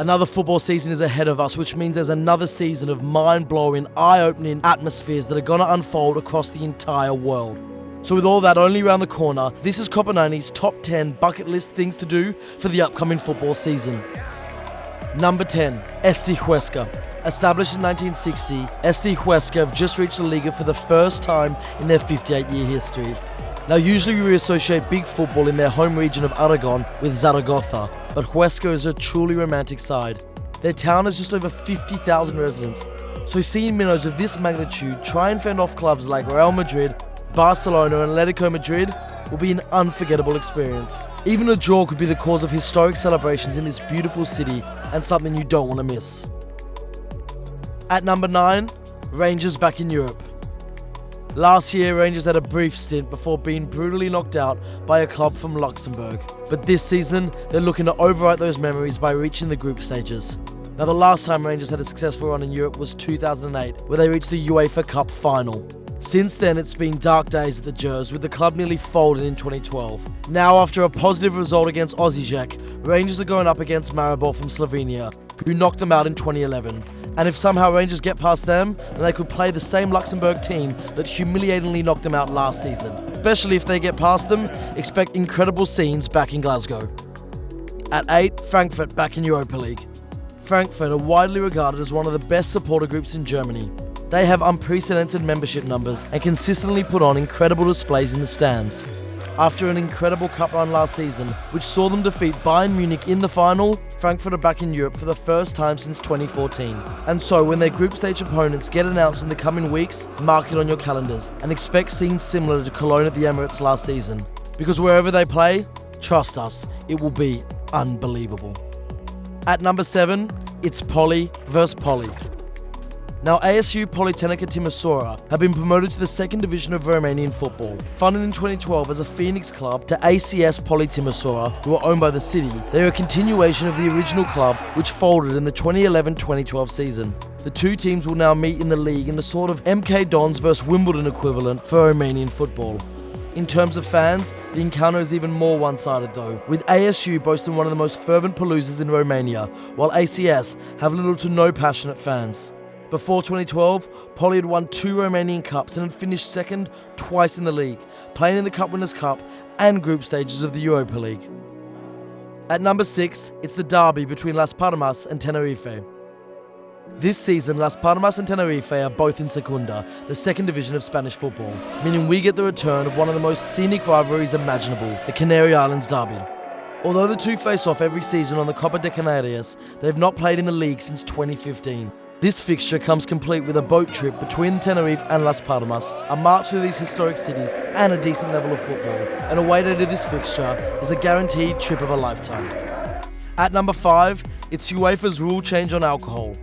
Another football season is ahead of us, which means there's another season of mind-blowing, eye-opening atmospheres that are going to unfold across the entire world. So with all that only around the corner, this is Copenhagen's top 10 bucket list things to do for the upcoming football season. Number 10, StQuest Cup. Established in 1960, StQuest have just reached the Liga for the first time in their 58-year history. Now usually we associate big football in their home region of Aragon with Zaragoza, but Huesca is a truly romantic side. Their town has just over 50,000 residents, so seeing minnows of this magnitude try and fend off clubs like Real Madrid, Barcelona and Atletico Madrid will be an unforgettable experience. Even a draw could be the cause of historic celebrations in this beautiful city and something you don't want to miss. At number 9, Rangers back in Europe. Last year, Rangers had a brief stint before being brutally knocked out by a club from Luxembourg. But this season, they're looking to overwrite those memories by reaching the group stages. Now, the last time Rangers had a successful run in Europe was 2008, where they reached the UEFA Cup final. Since then, it's been dark days at the Gers, with the club nearly folded in 2012. Now, after a positive result against Osijek, Rangers are going up against Maribor from Slovenia, who knocked them out in 2011. And if somehow Rangers get past them, then they could play the same Luxembourg team that humiliatingly knocked them out last season. Especially if they get past them, expect incredible scenes back in Glasgow. At 8, Frankfurt back in Europa League. Frankfurt are widely regarded as one of the best supporter groups in Germany. They have unprecedented membership numbers and consistently put on incredible displays in the stands. After an incredible cup run last season, which saw them defeat Bayern Munich in the final, Frankfurt are back in Europe for the first time since 2014. And so when their group stage opponents get announced in the coming weeks, mark it on your calendars and expect scenes similar to Cologne at the Emirates last season. Because wherever they play, trust us, it will be unbelievable. At number 7, it's Poly vs Poly. Now, ASU Polytechnica Timisoara have been promoted to the second division of Romanian football. Founded in 2012 as a Phoenix club to ACS Poly Timisoara, who are owned by the city, they are a continuation of the original club which folded in the 2011-2012 season. The two teams will now meet in the league in a sort of MK Dons vs Wimbledon equivalent for Romanian football. In terms of fans, the encounter is even more one-sided though, with ASU boasting one of the most fervent Paloozas in Romania, while ACS have little to no passionate fans. Before 2012, Poly had won 2 Romanian Cups and had finished second twice in the league, playing in the Cup Winners' Cup and group stages of the Europa League. At number 6, it's the derby between Las Palmas and Tenerife. This season, Las Palmas and Tenerife are both in Segunda, the second division of Spanish football, meaning we get the return of one of the most scenic rivalries imaginable, the Canary Islands derby. Although the two face off every season on the Copa de Canarias, they have not played in the league since 2015. This fixture comes complete with a boat trip between Tenerife and Las Palmas, a march through these historic cities and a decent level of football. And a way to do this fixture is a guaranteed trip of a lifetime. At number 5, it's UEFA's rule change on alcohol.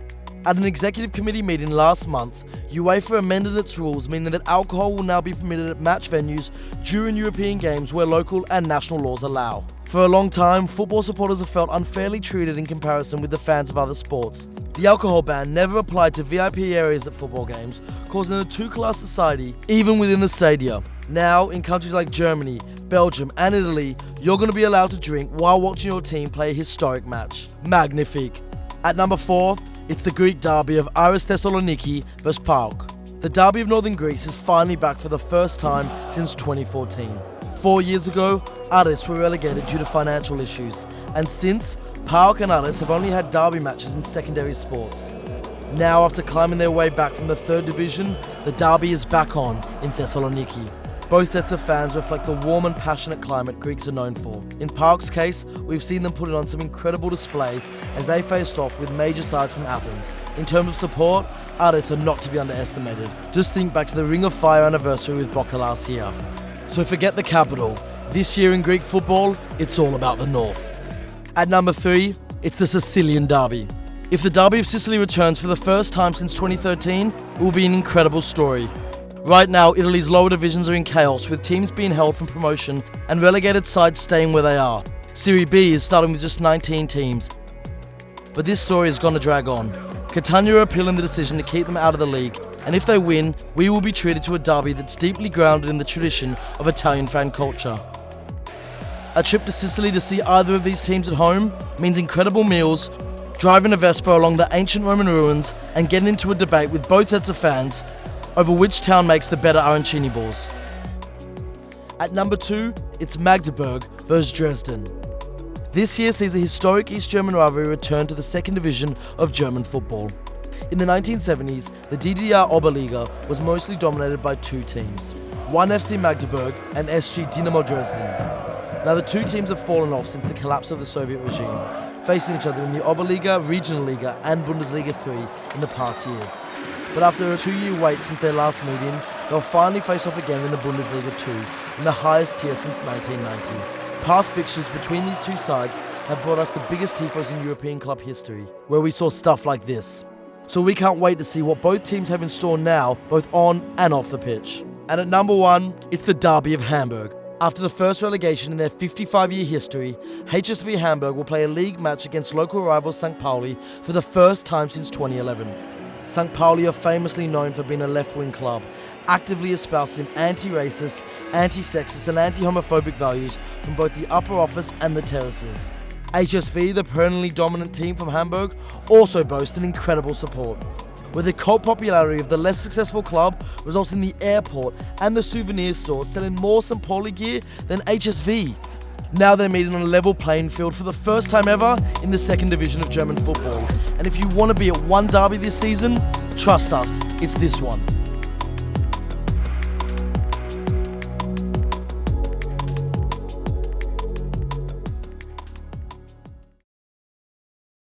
At an executive committee meeting last month, UEFA amended its rules, meaning that alcohol will now be permitted at match venues during European games where local and national laws allow. For a long time, football supporters have felt unfairly treated in comparison with the fans of other sports. The alcohol ban never applied to VIP areas at football games, causing a two-class society even within the stadia. Now, in countries like Germany, Belgium and Italy, you're going to be allowed to drink while watching your team play a historic match. Magnifique. At number 4, it's the Greek derby of Aris Thessaloniki vs PAOK. The derby of Northern Greece is finally back for the first time since 2014. 4 years ago, Aris were relegated due to financial issues, and since, PAOK and Aris have only had derby matches in secondary sports. Now, after climbing their way back from the 3rd division, the derby is back on in Thessaloniki. Both sets of fans reflect the warm and passionate climate Greeks are known for. In PAOK's case, we've seen them putting on some incredible displays as they faced off with major sides from Athens. In terms of support, Aris are not to be underestimated. Just think back to the Ring of Fire anniversary with Boca last year. So forget the capital. This year in Greek football, it's all about the north. At number 3, it's the Sicilian Derby. If the Derby of Sicily returns for the first time since 2013, it will be an incredible story. Right now, Italy's lower divisions are in chaos, with teams being held from promotion and relegated sides staying where they are. Serie B is starting with just 19 teams. But this story is going to drag on. Catania are appealing the decision to keep them out of the league, and if they win, we will be treated to a derby that's deeply grounded in the tradition of Italian fan culture. A trip to Sicily to see either of these teams at home means incredible meals, driving a Vespa along the ancient Roman ruins and getting into a debate with both sets of fans over which town makes the better arancini balls. At number 2, it's Magdeburg versus Dresden. This year sees a historic East German rivalry return to the second division of German football. In the 1970s, the DDR Oberliga was mostly dominated by two teams, 1 FC Magdeburg and SG Dynamo Dresden. Now the two teams have fallen off since the collapse of the Soviet regime, facing each other in the Oberliga, Regional Liga and Bundesliga 3 in the past years. But after a 2-year wait since their last meeting, they'll finally face off again in the Bundesliga 2, in the highest tier since 1990. Past fixtures between these two sides have brought us the biggest tifos in European club history, where we saw stuff like this. So we can't wait to see what both teams have in store now, both on and off the pitch. And at number 1, it's the Derby of Hamburg. After the first relegation in their 55-year history, HSV Hamburg will play a league match against local rival St. Pauli for the first time since 2011. St. Pauli are famously known for being a left-wing club, actively espousing anti-racist, anti-sexist and anti-homophobic values from both the upper office and the terraces. HSV, the perennially dominant team from Hamburg, also boast an incredible support, where the cult popularity of the less successful club results in the airport and the souvenir stores selling more St. Pauli gear than HSV. Now they're meeting on a level playing field for the first time ever in the second division of German football. And if you want to be at one derby this season, trust us, it's this one.